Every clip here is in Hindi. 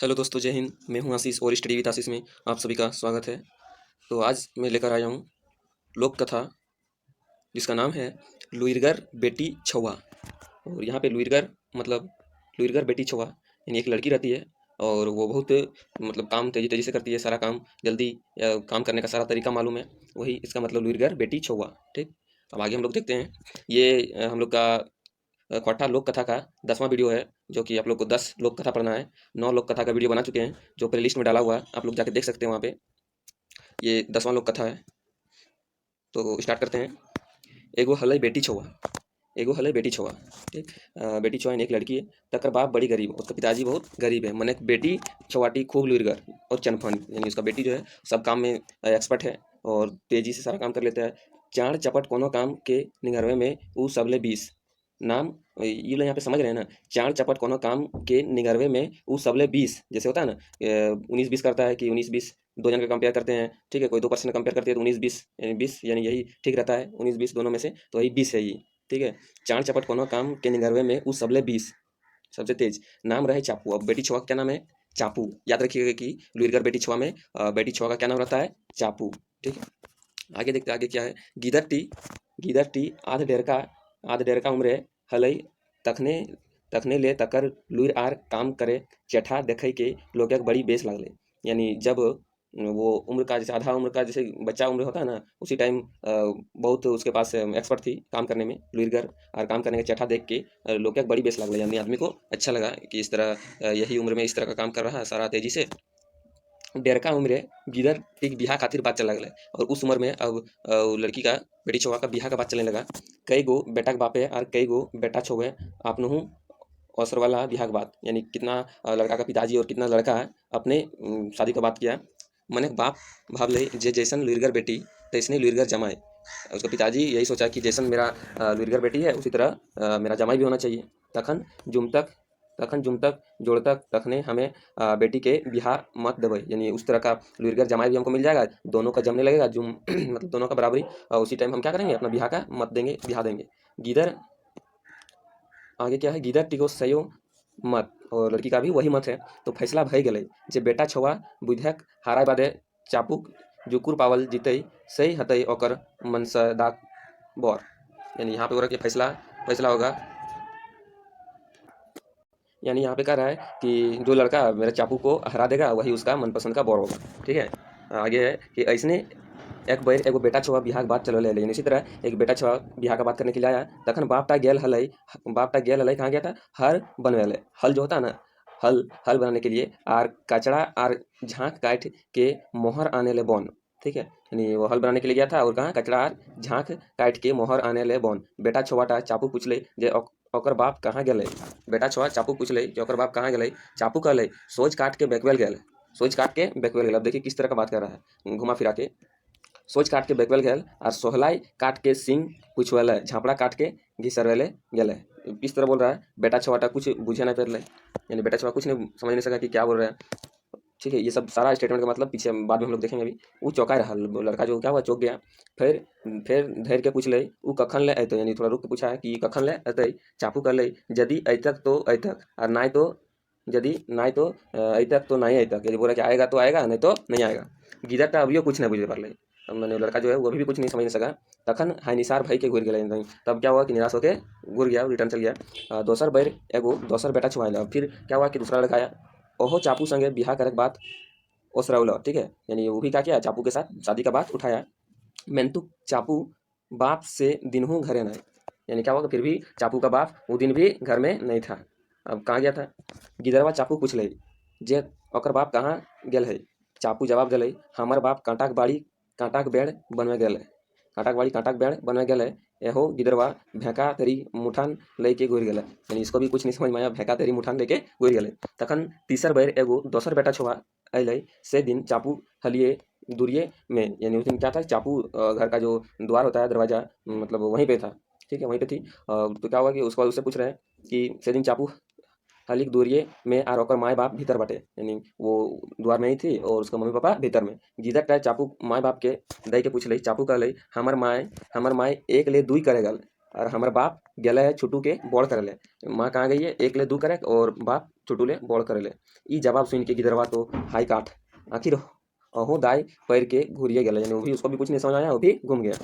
हेलो दोस्तों, जय हिंद। मैं हूं आशीष और स्टडी विद आशीष में आप सभी का स्वागत है। तो आज मैं लेकर आया हूं लोक कथा जिसका नाम है लुइरगर बेटी छौआ। और यहाँ पे लुइरगर मतलब लुइरगर बेटी छौआ यानी एक लड़की रहती है और वो बहुत काम तेजी तेजी से करती है, सारा काम जल्दी काम करने का सारा तरीका मालूम है, वही इसका मतलब लुइरगर बेटी छौआ। ठीक, अब आगे हम लोग देखते हैं। ये हम लोग का क्वाट्टा लोक कथा का 10वां वीडियो है, जो कि आप लोग को 10 लोक कथा पढ़ना है। 9 लोक कथा का वीडियो बना चुके हैं जो प्ले लिस्ट में डाला हुआ है, आप लोग जाके देख सकते हैं वहाँ पे। ये 10वां लोक कथा है, तो स्टार्ट करते हैं। एगो हलै बेटी छौआ। एगो हलै बेटी छौआ। ठीक, बेटी छौआ यानी एक लड़की है, तकर बाप बड़ी गरीब, उसका पिताजी बहुत गरीब है। मने बेटी छौआटी खूब लुइरगर और चनफन, यानी उसका बेटी जो है सब काम में एक्सपर्ट है और तेजी से सारा काम कर लेता है। चाण चपट कोनो काम के निगरवे में ऊ सबले 20 नाम। ये लोग यहाँ पे समझ रहे हैं ना, चाण चपट कोनो काम के निगरवे में ऊ सबले 20, जैसे होता है ना 19-20 करता है कि 19-20 दो जन का कंपेयर करते हैं। ठीक है, कोई 2% कंपेयर करते हैं तो 19-20 यानी 20 यानी यही ठीक रहता है, 19-20 दोनों में से, तो वही 20 है ये। ठीक है, चाण चपट कोनो काम के निगरवे में ऊ सबले 20, सबसे तेज नाम रहे चापू। अब बेटी छुआ का क्या नाम है? चापू। याद रखिएगा कि लुइरगर बेटी छुआ में बेटी छुआ का क्या नाम रहता है? चापू। ठीक है, आगे देखते हैं आगे क्या है। गीदर टी आध डेढ़ का उम्र हलई तखने तखने ले तकर लुइर आर काम करे चेठा देखई के लोग बड़ी बेस लगले। यानी जब वो उम्र का जैसे आधा उम्र का जैसे बच्चा उम्र होता है ना, उसी टाइम बहुत उसके पास एक्सपर्ट थी काम करने में लुइरगर, और काम करने का चेठा देख के लोग बड़ी बेस लगले, यानी आदमी को अच्छा लगा कि इस तरह यही उम्र में इस तरह का काम कर रहा है सारा तेजी से। डेढ़का उम्र गिदर एक बिहा खातिर बात चलने लगे, और उस उम्र में अब लड़की का बेटी छुआ का बिहा का बात चलने लगा। कई गो बेटा के बापे और कई गो बेटा छुए आपनहू अवसर वाला बिहा के बात, यानी कितना लड़का का पिताजी और कितना लड़का है अपने शादी का बात किया। मने बाप भाव ले जे जैसन लुइरगर बेटी तैसने लुइरगर जमाए। उसका पिताजी यही सोचा कि जैसन मेरा लुइरगर बेटी है उसी तरह मेरा जमाई भी होना चाहिए। तखन जुमतक जोड़तक तखने हमें बेटी के बिहा मत देवे, यानी उस तरह का लुइरगर जमाई भी हमको मिल जाएगा, दोनों का जमने लगेगा जुम मतलब दोनों का बराबरी, और उसी टाइम हम क्या करेंगे, अपना बिहा का मत देंगे, बिहा देंगे। गीदर आगे क्या है, गीदर टिको सयो मत, और लड़की का भी वही मत है। तो फैसला भय गए जे बेटा छुआ बुझक हाराय बादे चापुक जुकुर पावल जीते सही हतई ओकर मनसदाक बर। यानी यहाँ पे ओरा के फैसला फैसला होगा, यानी यहाँ पे कह रहा है कि जो लड़का मेरे चापू को हरा देगा वही उसका मनपसंद का बर होगा। ठीक है, आगे है कि ऐसने एक बार एगो बेटा छुआ बिहा के बात चल लेकिन इसी तरह एक बेटा छुआ बिहा का बात करने के लिए आया। तखन बापटा गेल हलई, कहाँ गया था? हर बनवे। हल जो होता है ना, हल हल बनाने के लिए, आर कचड़ा आर झाँक काट के मोहर आने ले बन। ठीक है, यानी वो हल बनाने के लिए गया था और कहाँ कचड़ा आर झाँक काट के मोहर आने ले बन। बेटा छुआटा चापू पूछ ले जे ओकर बाप कहाँ गेले। बेटा छुआ चापू पूछ ले कि ओकर बाप कहाँ गेले। चापू कहले सोच काट के बैकवेल गेल। सोच काट के बैकवेल गेल। अब देखिए किस तरह का बात कर रहा है, घुमा फिरा के। सोच काट के बैकवेल गेल और सोहलाई काट के सिंग पुछवेले, झापड़ा काट के घिसरवेले गेले। इस तरह बोल रहा है। बेटा छुआटा कुछ बुझे नहीं पेरले, यानी बेटा छुआ कुछ नहीं समझ नहीं सका कि क्या बोल रहे हैं। ठीक है, ये सब सारा स्टेटमेंट का मतलब पीछे बाद में हम लोग देखेंगे। अभी वो चौंका रहा लड़का, जो क्या हुआ चौंक गया। फिर धैर्य के पूछ ले वो कखन ले अतै, यानी थोड़ा रुक के पूछा है कि कखन ले अतै। चापू कर ले यदि अतक तो अतक और नहीं तो यदि नहीं तो अतक तो नहीं अतक, यदि बोला कि आएगा तो आएगा नहीं तो नहीं आएगा। गिदर का अभियो कुछ नहीं बुझे पारले, मैंने लड़का जो है वो अभी भी कुछ नहीं समझ नहीं सका। तखन हाई निसार भाई के घुर गए नहीं। तब क्या हुआ कि निराश होकर घुर गया, रिटर्न चल गया। दोसर बेर एगो दोसर बेटा छुआल। फिर क्या हुआ कि दूसरा लड़का आया, ओहो चापू संगे बिहा करे बात ओसरौला। ठीक है, यानी वो भी क्या किया, चापू के साथ शादी का बात उठाया। मेंतु चापू बाप से दिनहू घरे नहीं, यानी क्या हुआ कि फिर भी चापू का बाप वो दिन भी घर में नहीं था। अब कहाँ गया था? गिदरवा चापू पूछ ले जे ओकर बाप कहाँ गेल है। चापू जवाब दिले हमर बाप कांटाक बाड़ी कांटाक बेड़ बनवे गेल है। कांटाक बाड़ी कांटाक बेड़ बनवे गेल है। एहो गिदरवा भेका तेरी मुठान लेके घुर गेल, यानी इसको भी कुछ नहीं समझ में आया, भेका तेरी मुठान लेके घुर गेल। तखन तीसर बेर एगो दोसर बेटा छुआ अलै। से दिन चापू हलिए दूरिये में, यानी उस दिन क्या था, चापू घर का जो द्वार होता है दरवाजा, मतलब वहीं पे था। ठीक है, वहीं पे थी। तो क्या हुआ कि उसको उससे पूछ रहे हैं कि से दिन चापू हलिक दूरिये में और ओकर माए बाप भीतर बाटे, यानी वो द्वार में ही थी और उसका मम्मी पापा भीतर में। गिदर टाइम चापू माए बाप के दई के पूछ ले। चापू कह ले हमर माए एक ले दुई करे गल, और हमार बाप गेले है छुटू के बोड़ करे ले। माँ कहाँ गई है, एक ले दू करे और बाप छुटू ले बोड़ करे ले। ई जवाब सुन के गिदरवा तो हाई काठ, आखिर अहो दाई पैर के घुरिए गेले, यानी वो भी उसको भी कुछ नहीं समझ आया, वो भी घूम गया।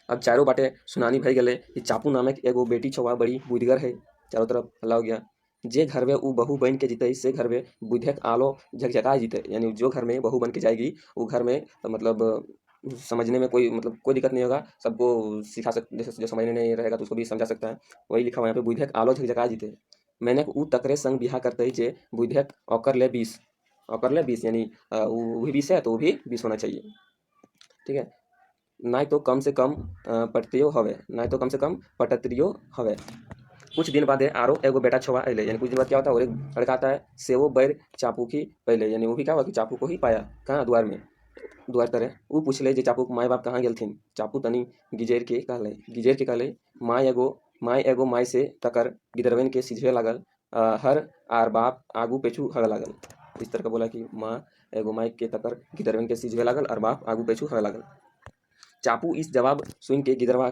अब चारों बाटे सुनानी भई गेले कि चापू नामक एगो बेटी छौवा बड़ी बुधिगर है। चारों तरफ हल्ला हो गया। जे घर में ऊ बहू बन के जीते से घर में बुधियक आलो झकझका जीते, यानी जो घर में बहू बन के जाएगी वो घर में मतलब समझने में कोई मतलब कोई दिक्कत नहीं होगा, सबको सिखा सक जैसे जो समझने नहीं रहेगा तो उसको भी समझा सकता है। वही लिखा हुआ है यहाँ पे, बुधियक आलो झकझका जीते। मैंने ऊ तकरे संग बिहा करते जे बुधियक औकर ले 20 यानी वो भी 20 है तो वो भी 20 होना चाहिए। ठीक है। नाय तो कम से कम पटतियो हवे, नाय तो कम से कम पटत्रियो हवे। कुछ दिन बाद आरो एगो बेटा छुआ अइले, यानी कुछ दिन बाद क्या होता है, और एक लड़का आता है से वो बैर चापू की पहले, यानी वो भी क्या हुआ कि चापू को ही पाया कहाँ, द्वार में, द्वार तरह। वो पूछले जे चापू माय बाप कहाँ गेलथिन। चापू तनी गिजेर के कहले माय एगो माय से तकर गिदरवन के सीझे लागल, हर आर बाप आगू पेछू हवे लागल। इस तरह का बोला कि माँ एगो माय के तकर गिदरवन के सीझे लागल और बाप आगू पेछू हवे लागल। चापू इस जवाब सुन के गिदरवा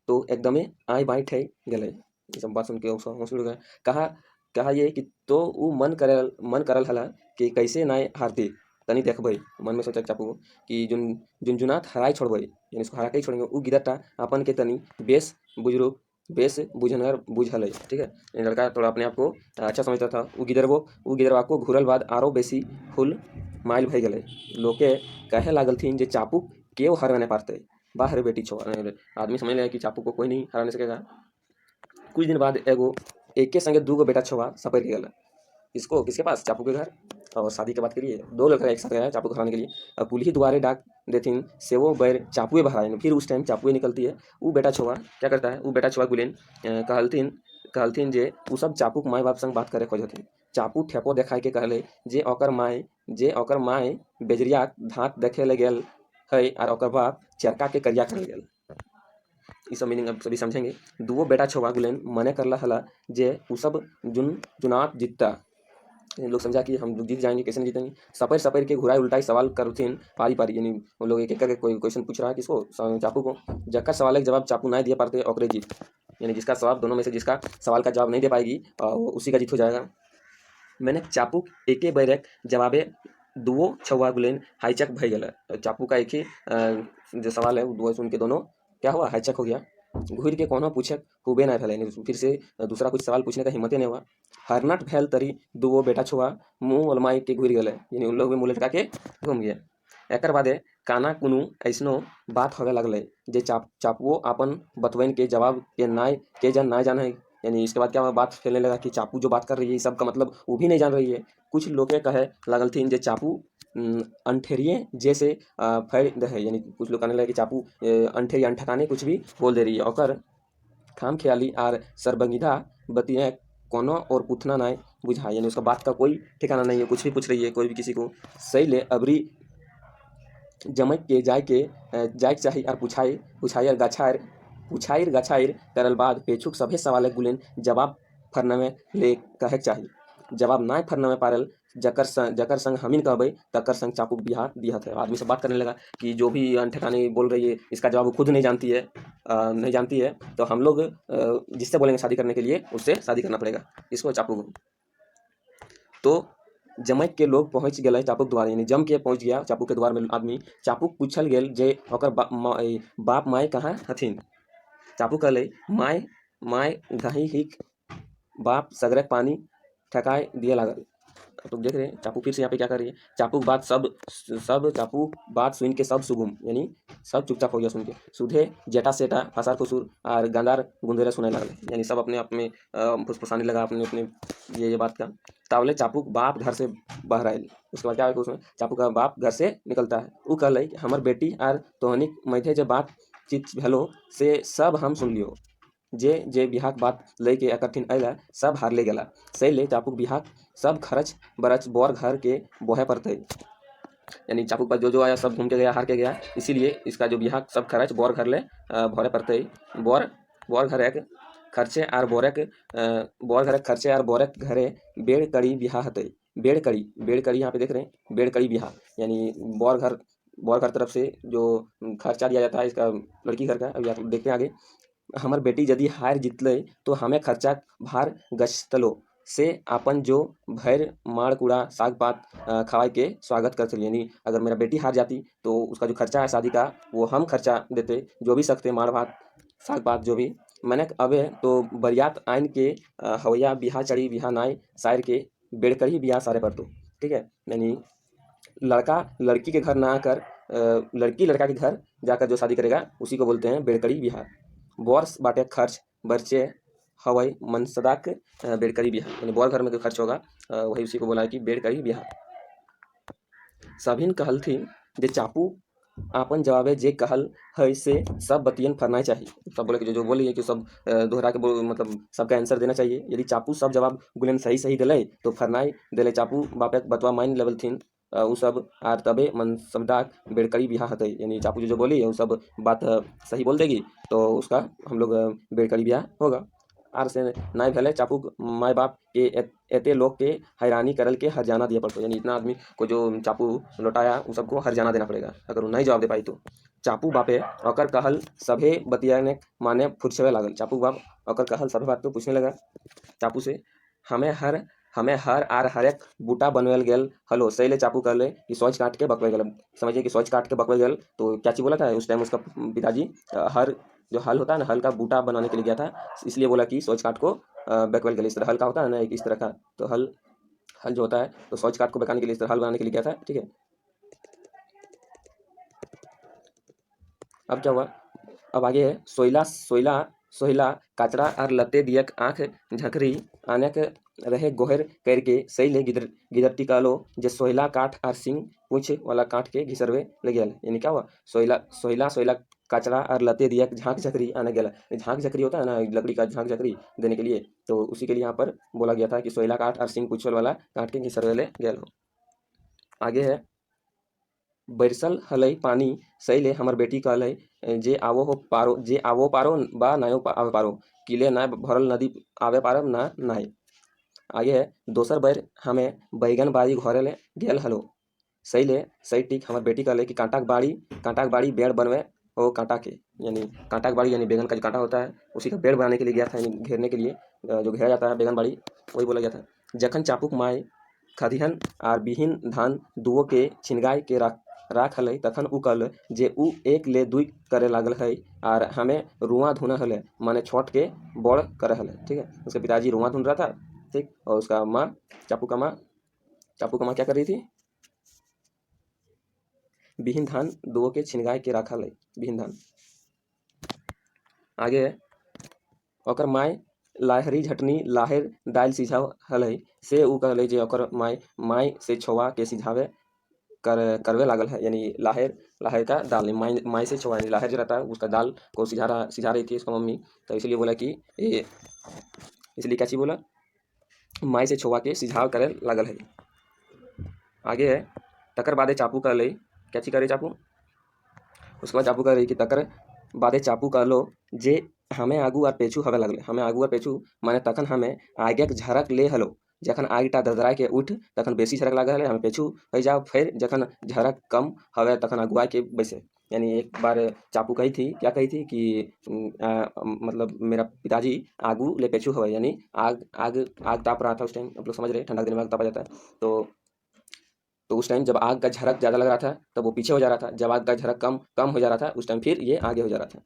तो एकदमे आय बाय ठै गेलै। ये सब बात सुन के होश उड़ गया। कहा कहा ये कि तो ऊ मन करल हला कि कैसे नाय हारती, तनी देखबै। मन में सोचा चापू कि झुनझुनात हराय छोड़बै, यानी इसको हरा के ही छोड़ेंगे। ऊ गिदरटा अपन के तनी बेस बुझनर बुझल है। ठीक है, ये लड़का थोड़ा अपने आप को अच्छा समझता था। ऊ गिदरवा को घूरल बाद आरो बेसी फुल माइल भई गेलै। लोके कहे लागल थीन जे चापू केओ हराने पारते। बाहर बेटी छो, आदमी समझ ले कि चापू को कोई नहीं हराने सकेगा। कुछ दिन बाद एगो एके संगे दूगो बेटा छुआ सपेर के गला। इसको किसके पास, चापू के घर। और शादी की बात करिए, दो लड़का एक साथ गया चापू को हराने के लिए। अब पुलिस दुआरे डाक देथिन से वो बैर चापुए बहराए, फिर उस टाइम चापुए निकलती है। वो बेटा छुआ क्या करता है, वो बेटा छुआ गुलेन कहलथिन जे उ सब चापू के माय बाप संग बात करे खोजथिन। चापू ठेपो देखाय के कहले जे ओकर माय बेजरिया धात देखे ले गेल है और ओकर बाप चरका के करिया करे गेल। ई सब मीनिंग अब सभी समझेंगे। दुओ बेटा छुआ गुलेन मने करला हला जे उ सब चुनाव जीतता। लोग समझा कि हम लोग जीत जाएंगे, कैसे नहीं जीतेंगे। सपेर के घुराई उल्टाई सवाल करथिन पारी पारी, यानी वो लोग एक एक करके कोई क्वेश्चन पूछ रहा है किसको, चापू को। जक्कर सवाल के जवाब चापू नहीं दे पाते ओकरे जीत, यानी जिसका जवाब दोनों में से जिसका सवाल का जवाब नहीं दे पाएगी उसी का जीत हो जाएगा। मैंने चापू एके बैरक जवाबे दुओ छुआ गुलेन हाईचक भई गेल। चापू का एक ही जो सवाल है वो दुओ सुन के दोनों क्या हुआ, हाईचक हो गया। घूर के कोनो पूछक हुबे ना भले, फिर से दूसरा कुछ सवाल पूछने का हिम्मत नहीं हुआ। हरनट भैल तरी दुओ बेटा छुआ मुँह अलमाई के घूर गए, यानी उन लोग भी मुँह लटका के घूम गया। एकर बादे काना कुनु ऐसनो बात होवे लगले जे चापुओ अपन बतवन के जवाब के नाय के जन ना जाने, यानी इसके बाद क्या हुआ, बात फैलने लगा कि चापू जो बात कर रही है सबका मतलब वो भी नहीं जान रही है। कुछ लोग कहे लगल थी जे चापू अंठेरिए जैसे फैल है, यानी कुछ लोग कहने लगे कि चापू अंठेरी अंठकाने कुछ भी बोल दे रही है। ओकर खाम ख्याली आर सरबंगिधा बतिया कोनो और पूछना ना बुझा, यानी उसका बात का कोई ठिकाना नहीं है, कुछ भी पूछ रही है कोई भी किसी को। सही ले अबरी जमक के जाय चाहिए और पूछाइर गछाइर करल बाद पेछुक सभे सवाल गुलेन जवाब फरना में ले कहे चाहिए। जवाब ना फरना में पारल जकर संग हमीन कहबै तकर संग चापू बिहा दिहत है। आदमी से बात करने लगा कि जो भी अनठिकाने बोल रही है इसका जवाब वो खुद नहीं जानती है तो हम लोग जिससे बोलेंगे शादी करने के लिए उससे शादी करना पड़ेगा इसको, चापू को। तो जमैक के लोग पहुँच गए चापू के द्वार, यानी जम के पहुँच गया चापू के द्वार में आदमी। चापू पूछल गेल जे ओकर बाप माय कहाँ हथिन। चापू कहले माय घही हिक बाप सगरक पानी ठकाय दिए लागल। तो देख रहे हैं चापू फिर से यहाँ पे क्या कर रही है। चापू बात सुन के सब सुगुम, यानी सब चुपचाप हो गया सुन के। सुधे जेटा सेटा फसार फुसूर और गंदार गुंदेरा सुने लगे, यानी सब अपने आप में फुसफुसाने लगा अपने ये बात का। तावले चापू बाप घर से बाहर आयल। उसके बाद क्या है उसमें चापू का बाप घर से निकलता है। वो कहले हमर बेटी आर तोहनिक मैथे जो बात चित भेलो से सब हम सुन लियो। जे बिहाक बात लेके एकठिन अला सब हारले गेला। सही ले चापू बिहाक सब खर्च बरच बोर घर के बोहे पड़ते, यानी चापू पर जो आया सब घूम के गया, हार के गया, इसीलिए इसका जो बिहाक सब खर्च बोर घर ले भरे पड़ते। बोर घर एक खर्चे आर बोरक घरे बेड़ कड़ी बिहा हते। बेड़ कड़ी यहाँ पे देख रहे हैं, बेड़ कड़ी बिहा, यानी बोर घर तरफ से जो खर्चा दिया जाता है इसका लड़की घर का। अभी आप देखते हैं आगे। हमर बेटी यदि हार जितलै तो हमें खर्चा भार गछतलो से आपन जो भैर माड़ कूड़ा साग पात खवाए के स्वागत करते। यानी अगर मेरा बेटी हार जाती तो उसका जो खर्चा है शादी का वो हम खर्चा देते, जो भी सकते माड़ भात साग पात जो भी। मैंने अबे तो बरियात आइन के हवैया बिहा चढ़ी बिहा नाय शायर के बेड़करी बिहा सारे पर तो ठीक है। यानी लड़का लड़की के घर ना आकर लड़की लड़का के घर जाकर जो शादी करेगा उसी को बोलते हैं बेड़करी बिहा। वर्ष बाटे खर्च बर्चे हवई मनसदाक बेड़करी बिहा, यानी बौर घर में जो खर्च होगा वही उसी को बोला है कि बेड़करी बिहा। सभिन कहल थी जे चापू आपन जवाबे जे कहल है से सब बतियन फरना चाहिए। सब बोले कि जो जो बोली है कि सब दोहरा के मतलब सबका आंसर देना चाहिए। यदि चापू सब जवाब गुलेन सही सही दिले तो फरनाई दिले चापू बापे बतवा माइन लेवल थीन उ सब आर तबे मन सबदा बेड़करी बिहा हतई। यानी चापू जो जो बोली है वो सब बात सही बोल देगी तो उसका हम लोग बेड़करी बिहा होगा। आर से नाय भले चापू माय बाप के एते लोग के हैरानी करल के हरजाना दिया पड़तो। यानी इतना आदमी को जो चापू लौटाया उन सबको हरजाना देना पड़ेगा अगर वो नहीं जवाब दे पाई तो। चापू बापे ओकर कहल सभे बतियाने माने फुरछवे लागल। चापू बाप ओकर कहल सभे बात तो पूछने लगा चापू से। हमें हर आर हरेक बूटा बनवेल गेल हलो सही चापू कहले कि सोच काट के बकवे गेल। समझिए कि सोच काट के बकवे गेल तो क्या चीज बोला था उस टाइम उसका पिताजी हर जो हल होता है ना हल का बूटा बनाने के लिए गया था, इसलिए बोला कि सोच काट को बैकवेल के लिए। इस तरह हल का होता है ना एक इस तरह का, तो हल हल जो होता है तो सोच काट को बेकाने के लिए इस तरह हल बनाने के लिए गया था। ठीक है, अब क्या हुआ, अब आगे है सोइला सोइला सोहिला काचड़ा और लते दियक आँख झकरी आनक रहे गोहर करके सही ले गिदर गिदरती कहलो जे सोहिला काठ और सिंह पूछ वाला काठ के घिसरवे ले गया। यानी क्या हुआ, सोइला सोहिला सोहिला काचड़ा और लते दियक झाँक झकरी आने गया। झाँक झकरी होता है ना लकड़ी का झाँक झकरी देने के लिए, तो उसी के लिए यहाँ पर बोला गया था कि सोहिला काठ और सिंह पूछ वाला काठ के घिसरवे ले गया। आगे है बरसल हलई पानी सैले हमर बेटी कहलई जे आवो हो पारो जे आवो पारो बा नायो आवे पारो किले ना भरल नदी आवे पारब ना नाय। आगे है दोसर बैर हमें बैगन बाड़ी घरे ले गेल हलो सैले सही टिक हमर बेटी कहले कि कांटा बाड़ी बेड़ बनवे ओ कांटा के। यानी कांटा बाड़ी यानी बैगन का जो कांटा होता है उसी का बेड़ बनाने के लिए गया था, यानी घेरने के लिए जो घेरा जाता है बैगन बाड़ी वही बोला गया था। जखन चापुक माय खदिहन आर बिहीन धान दुओ के छिनगाय के राख हलै तखन उ कहल जे उ एक ले दुई करे लागल है और हमें रुआ धुना हले माने छोट के बड़ करे हले। ठीक है, उसके पिताजी रुआ धुन रहा था, ठीक, और उसका माँ चापू का माँ क्या कर रही थी, बिहीन धान दुओ के छिनगाय के राखा हलै बिहीन धान। आगे ओकर माय लाहरी झटनी लाहेर दाल सिझाव हलै से उ कहले जे ओकर माय से छोवा के सिझावे करवे लागल है। यानी लाहेर लाहेर का दाल माय से छोवा, यानी लाहेर जो रहता है उसका दाल को सिझा रही थी उसका मम्मी, तो इसलिए बोला कि ये इसलिए क्या चीज बोला, माय से छोवा के सिझाव करे लागल है। आगे है तकर बादे चापू कर ले क्या चीज करे चापू, उसके बाद चापू कर रही कि तकर बादे चापू कहलो जे हमें आगू और पेछू हवे लगले। हमें आगू और पेछू माने तखन हमें आगे झरक ले हलो जखन आगटा दरदराय के उठ तखन बेसी झरक लागल है हमें पेछू हो जाओ, फिर जखन झरक कम हवे तखन अगुआ के बैसे। यानी एक बार चापू कही थी क्या कही थी कि मतलब मेरा पिताजी आगू ले पेछू हवे, यानी आग आग आग ताप रहा था उस टाइम, आप लोग समझ रहे हैं ठंडा के दिन में आग तापा जाता है, तो उस टाइम जब आग का झरक ज़्यादा लग रहा था तब वो पीछे हो जा रहा था, जब आग का झरक कम हो जा रहा था उस टाइम फिर ये आगे हो जा रहा था।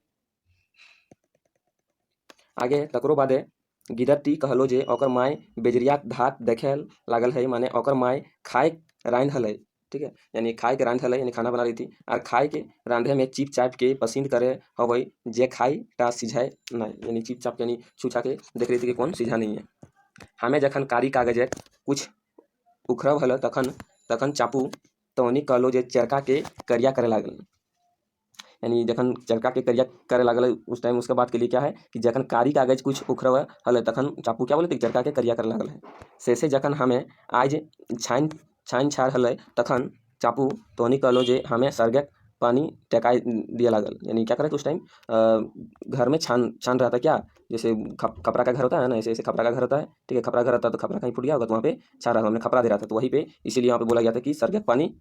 आगे तकरो बादे गिदरती कहलो जे ओकर माय बेजरिया धात देखे लागल है, माने ओकर माय खाए रांध हलै। ठीक है, यानी खाए के रांध हलै यानी खाना बना रही थी और खाए के रांधे में चिप चाप के पसंद करे हवै जे खाई ता सिझाए नहीं, यानी चिप चाप यानी छूछा के देख रही थी कि कौन सिझा नहीं है। हमें जखन कारी कागज कुछ उखड़ब हल तखन चापू तोनी कहलो जे चरका के करिया करे लागल। यानी जखन चरका के करिया करे लागल उस टाइम उसके बात के लिए क्या है कि जखन कारी कागज कुछ उखड़ब हल तखन चापू क्या बोले थे चरका के करिया करे लागल है। से जखन हमें आज छाइन छाड़ हल तखन चापू तोनी कहलो जे हमें सरगक पानी टेकाई दिया लागल। यानी क्या करे उस टाइम घर में छान रहा था क्या, जैसे खपरा का घर होता है ना, ऐसे ऐसे खपरा का घर होता है, ठीक है, खपरा घर होता है तो खपरा कहीं फूट गया होगा तो वहाँ पे छा रहा था, हमने खपरा दे रहा था, तो वहीं पे इसीलिए यहाँ पे बोला गया था कि सरगक पानी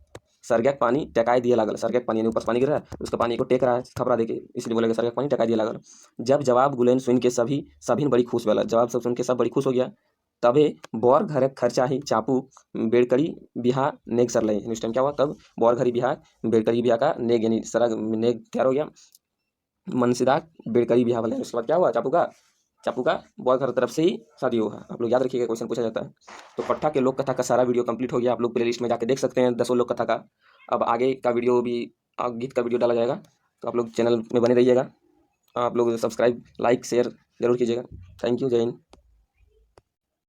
सरगेक पानी टकाए दिए लागल। सरगेक पानी यानी ऊपर से पानी गिर रहा है, उसका पानी को टेक रहा है थपड़ा देके, इसलिए बोलेगा सरगेक पानी टकाए दिए लागल। जब जवाब गुलेन सुन के सभी बड़ी खुश भेल। जवाब सब सुन के सब बड़ी खुश हो गया। तबे बर घर खर्चा ही चापू बेड़करी बिहा नेग सर लई। इस टाइम क्या हुआ, तब बर घरी बिहा बेड़करी बिहा का नेग यानी सरग नेग तैयार हो गया, मनसिदा बेड़करी बिहा वाले। उसके बाद क्या हुआ, चापू का बॉय घर तरफ से ही शादी होगा। आप लोग याद रखिएगा, क्वेश्चन पूछा जाता है। तो पट्टा के लोक कथा का सारा वीडियो कंप्लीट हो गया। आप लोग प्लेलिस्ट में जाके देख सकते हैं 10 लोक कथा का। अब आगे का वीडियो भी गीत का वीडियो डाला जाएगा, तो आप लोग चैनल में बने रहिएगा। आप लोग सब्सक्राइब लाइक शेयर जरूर कीजिएगा। थैंक यू, जय हिंद।